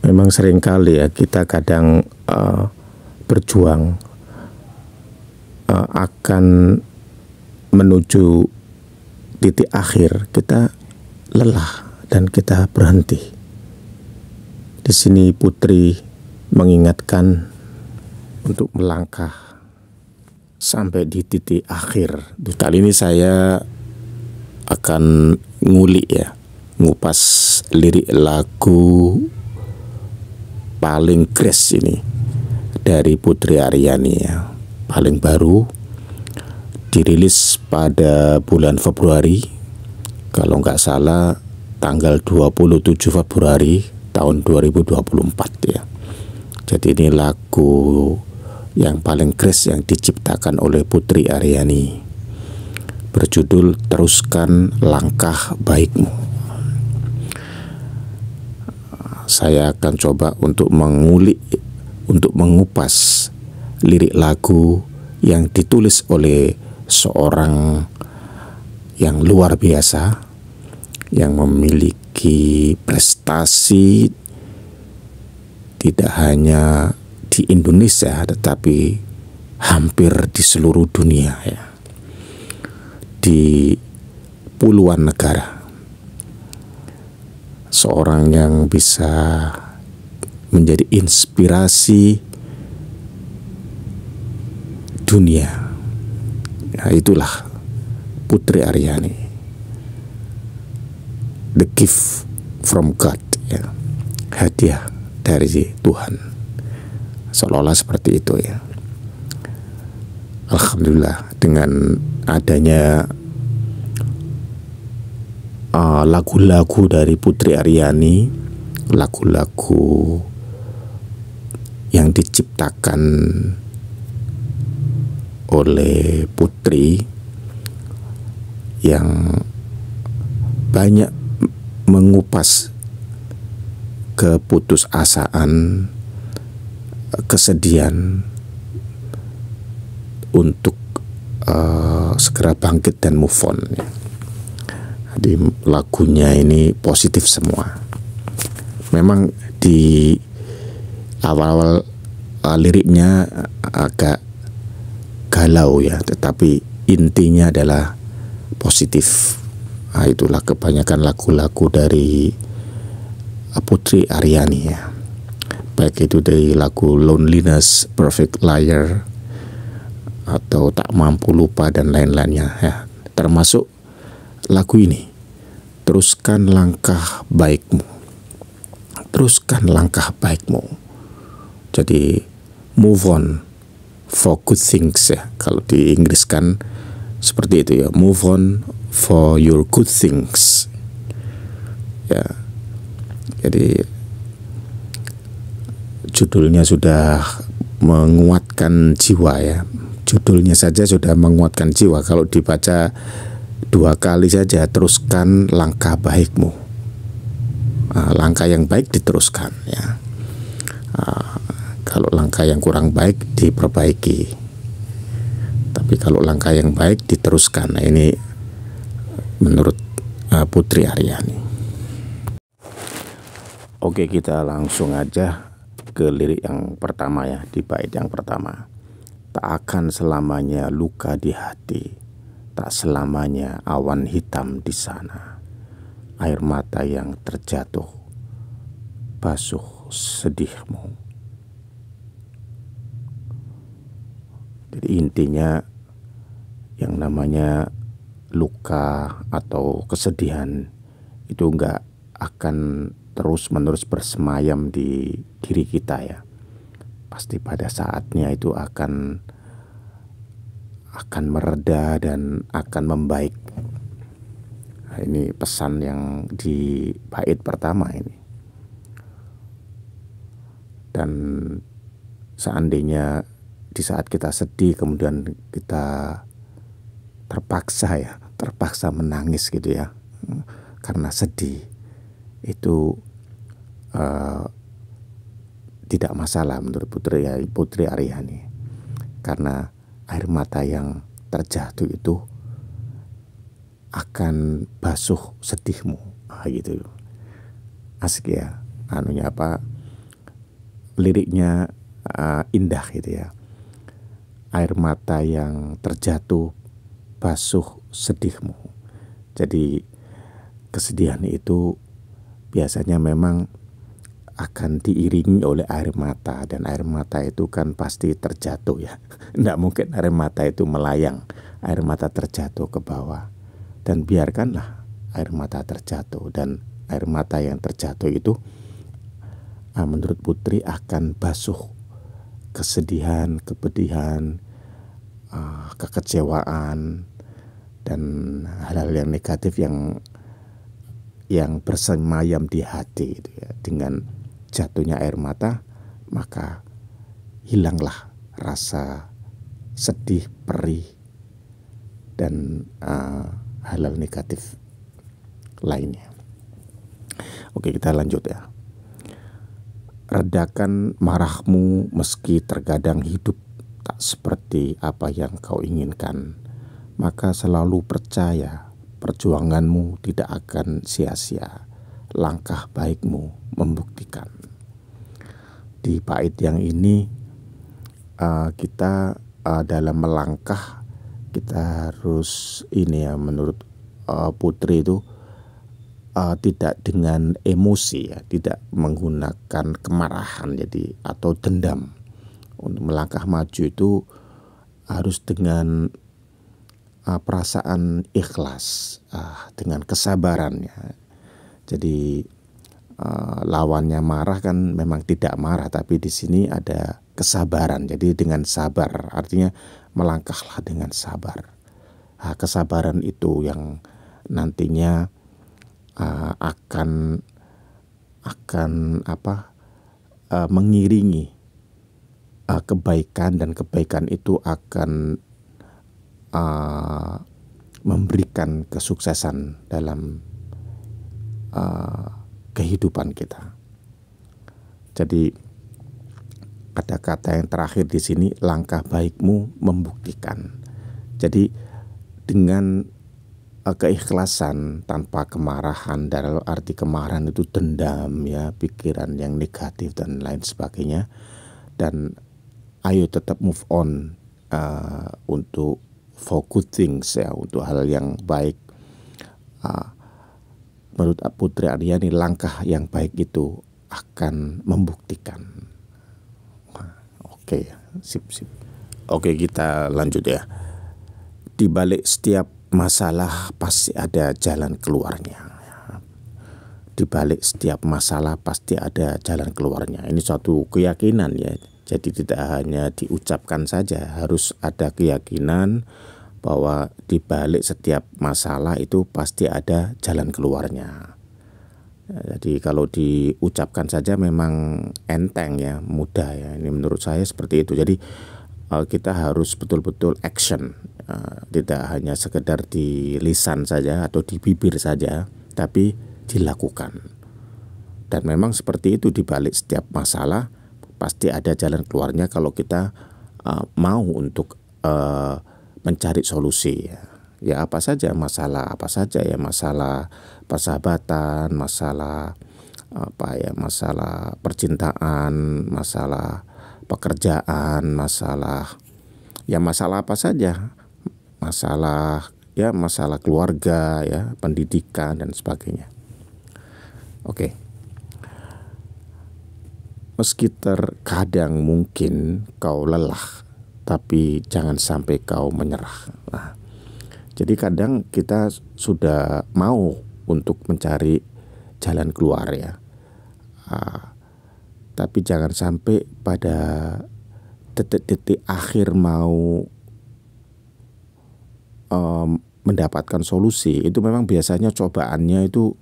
Memang seringkali ya kita kadang berjuang akan menuju titik akhir, kita lelah dan kita berhenti. Di sini Putri mengingatkan untuk melangkah sampai di titik akhir. Kali ini saya akan ngulik ya, ngupas lirik lagu paling kres ini dari Putri Aryani ya, paling baru, dirilis pada bulan Februari, kalau nggak salah tanggal 27 Februari tahun 2024 ya. Jadi ini lagu yang paling kres yang diciptakan oleh Putri Aryani, berjudul Teruskan Langkah Baikmu. Saya akan coba untuk mengulik, untuk mengupas lirik lagu yang ditulis oleh seorang yang luar biasa, yang memiliki prestasi tidak hanya di Indonesia tetapi hampir di seluruh dunia ya, di puluhan negara. Seorang yang bisa menjadi inspirasi dunia. Ya, itulah Putri Aryani, the gift from God ya, hadiah dari Tuhan, seolah-olah seperti itu ya. Alhamdulillah dengan adanya lagu-lagu dari Putri Aryani, lagu-lagu yang diciptakan oleh Putri yang banyak mengupas keputusasaan, kesedihan untuk segera bangkit dan move on ya. Di lagunya ini positif semua. Memang di awal-awal liriknya agak galau ya, tetapi intinya adalah positif. Nah, itulah kebanyakan lagu-lagu dari Putri Aryani ya. Baik itu dari lagu Loneliness, Perfect Liar, atau Tak Mampu Lupa dan lain-lainnya ya. Termasuk lagu ini, Teruskan Langkah Baikmu. Teruskan langkah baikmu. Jadi move on for good things ya. Kalau di Inggris kan seperti itu ya, move on for your good things ya. Jadi judulnya sudah menguatkan jiwa ya. Judulnya saja sudah menguatkan jiwa. Kalau dibaca 2 kali saja, teruskan langkah baikmu. Langkah yang baik diteruskan ya. Kalau langkah yang kurang baik diperbaiki. Tapi kalau langkah yang baik diteruskan. Nah, ini menurut Putri Aryani. Oke, kita langsung aja ke lirik yang pertama ya, di bait yang pertama. Tak akan selamanya luka di hati, tak selamanya awan hitam di sana. Air mata yang terjatuh, basuh sedihmu. Jadi intinya yang namanya luka atau kesedihan itu enggak akan terus-menerus bersemayam di diri kita ya. Pasti pada saatnya itu akan mereda dan akan membaik. Nah, ini pesan yang di bait pertama ini. Dan seandainya di saat kita sedih kemudian kita terpaksa menangis gitu ya, karena sedih, itu tidak masalah menurut Putri Aryani, karena air mata yang terjatuh itu akan basuh sedihmu. Gitu. Asik ya, liriknya indah gitu ya. Air mata yang terjatuh basuh sedihmu. Jadi kesedihan itu biasanya memang akan diiringi oleh air mata, dan air mata itu kan pasti terjatuh ya. Tidak mungkin air mata itu melayang, air mata terjatuh ke bawah. Dan biarkanlah air mata terjatuh, dan air mata yang terjatuh itu menurut Putri akan basuh kesedihan, kepedihan, kekecewaan, dan hal-hal yang negatif yang bersemayam di hati itu ya. Dengan jatuhnya air mata, maka hilanglah rasa sedih, perih, dan hal-hal negatif lainnya. Oke, kita lanjut ya. Redakan marahmu meski terkadang hidup tak seperti apa yang kau inginkan, maka selalu percaya perjuanganmu tidak akan sia-sia. Langkah baikmu membuktikan. Di bait yang ini kita dalam melangkah, kita harus ini ya, menurut Putri itu tidak dengan emosi ya, tidak menggunakan kemarahan jadi atau dendam. Untuk melangkah maju itu harus dengan perasaan ikhlas, dengan kesabarannya. Jadi lawannya marah kan memang tidak marah, tapi di sini ada kesabaran. Jadi dengan sabar, artinya melangkahlah dengan sabar. Kesabaran itu yang nantinya akan mengiringi kebaikan, dan kebaikan itu akan memberikan kesuksesan dalam kehidupan kita. Jadi kata-kata yang terakhir di sini, langkah baikmu membuktikan. Jadi dengan keikhlasan tanpa kemarahan, dalam arti kemarahan itu dendam ya, pikiran yang negatif dan lain sebagainya, dan ayo tetap move on untuk for good things ya, untuk hal yang baik. Menurut Putri Aryani, langkah yang baik itu akan membuktikan. Oke, sip. Oke, kita lanjut ya. Di balik setiap masalah pasti ada jalan keluarnya. Di balik setiap masalah pasti ada jalan keluarnya. Ini suatu keyakinan ya. Jadi tidak hanya diucapkan saja, harus ada keyakinan bahwa di balik setiap masalah itu pasti ada jalan keluarnya. Jadi kalau diucapkan saja memang enteng ya, mudah ya. Ini menurut saya seperti itu. Jadi kita harus betul-betul action, tidak hanya sekedar di lisan saja atau di bibir saja, tapi dilakukan. Dan memang seperti itu, di balik setiap masalah pasti ada jalan keluarnya kalau kita mau untuk mencari solusi ya. Ya apa saja masalah, masalah persahabatan, masalah masalah percintaan, masalah pekerjaan, masalah apa saja, masalah keluarga ya, pendidikan dan sebagainya. Oke. Meski terkadang mungkin kau lelah, tapi jangan sampai kau menyerah. Jadi kadang kita sudah mau untuk mencari jalan keluar ya, tapi jangan sampai pada detik-detik akhir mau mendapatkan solusi. Itu memang biasanya cobaannya itu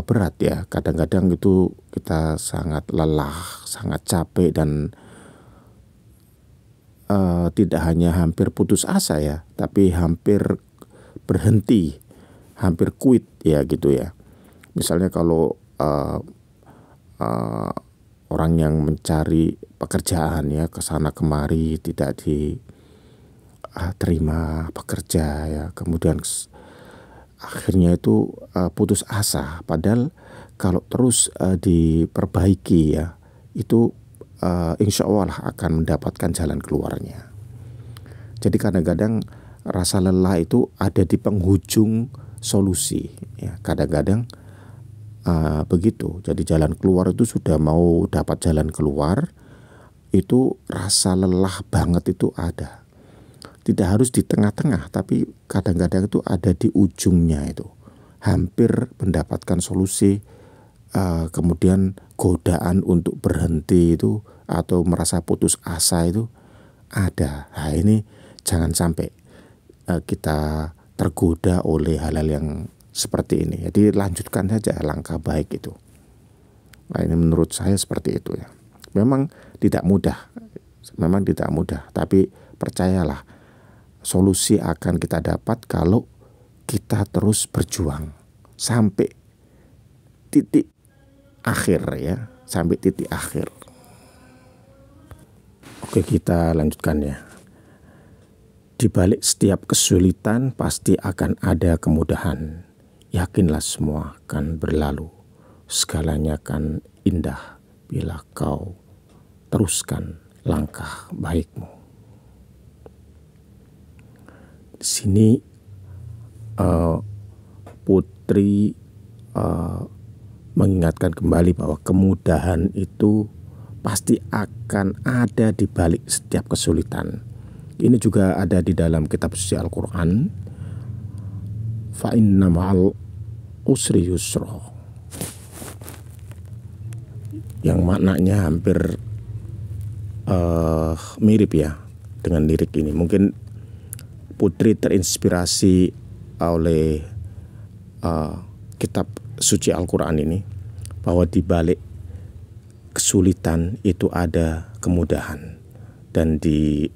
berat ya. Kadang-kadang itu kita sangat lelah, sangat capek, dan tidak hanya hampir putus asa ya, tapi hampir berhenti, hampir quit ya gitu ya. Misalnya kalau orang yang mencari pekerjaan ya, kesana kemari tidak diterima pekerja ya, kemudian akhirnya itu putus asa. Padahal kalau terus diperbaiki ya, itu insya Allah akan mendapatkan jalan keluarnya. Jadi kadang-kadang rasa lelah itu ada di penghujung solusi ya. Kadang-kadang begitu. Jadi jalan keluar itu sudah mau dapat jalan keluar, itu rasa lelah banget itu ada. Tidak harus di tengah-tengah, tapi kadang-kadang itu ada di ujungnya itu. Hampir mendapatkan solusi, kemudian godaan untuk berhenti itu atau merasa putus asa itu ada. Nah ini jangan sampai kita tergoda oleh hal-hal yang seperti ini. Jadi lanjutkan saja langkah baik itu. Nah ini menurut saya seperti itu ya. Memang tidak mudah, tapi percayalah solusi akan kita dapat kalau kita terus berjuang sampai titik akhir ya, sampai titik akhir. Oke, kita lanjutkan ya. Di balik setiap kesulitan pasti akan ada kemudahan. Yakinlah semua akan berlalu. Segalanya akan indah bila kau teruskan langkah baikmu. Di sini Putri mengingatkan kembali bahwa kemudahan itu pasti akan ada di balik setiap kesulitan. Ini juga ada di dalam kitab suci Al-Quran. Fa inna ma'al usri yusra, yang maknanya hampir mirip ya dengan lirik ini. Mungkin Putri terinspirasi oleh kitab suci Al-Quran ini, bahwa di balik kesulitan itu ada kemudahan. Dan di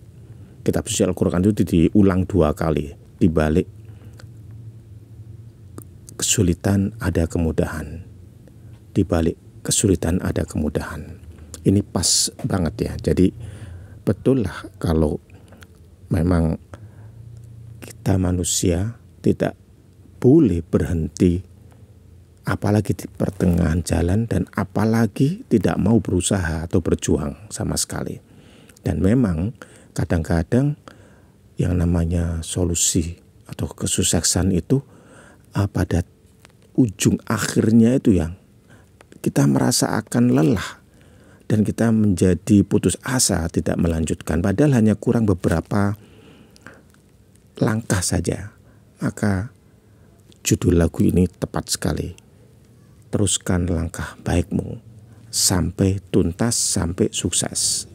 kitab suci Al-Quran itu diulang 2 kali. Di balik kesulitan ada kemudahan, di balik kesulitan ada kemudahan. Ini pas banget ya. Jadi betul lah kalau memang kita manusia tidak boleh berhenti, apalagi di pertengahan jalan, dan apalagi tidak mau berusaha atau berjuang sama sekali. Dan memang kadang-kadang yang namanya solusi atau kesuksesan itu pada ujung akhirnya itu yang kita merasa akan lelah dan kita menjadi putus asa, tidak melanjutkan, padahal hanya kurang beberapa langkah saja. Maka judul lagu ini tepat sekali. Teruskan langkah baikmu sampai tuntas, sampai sukses.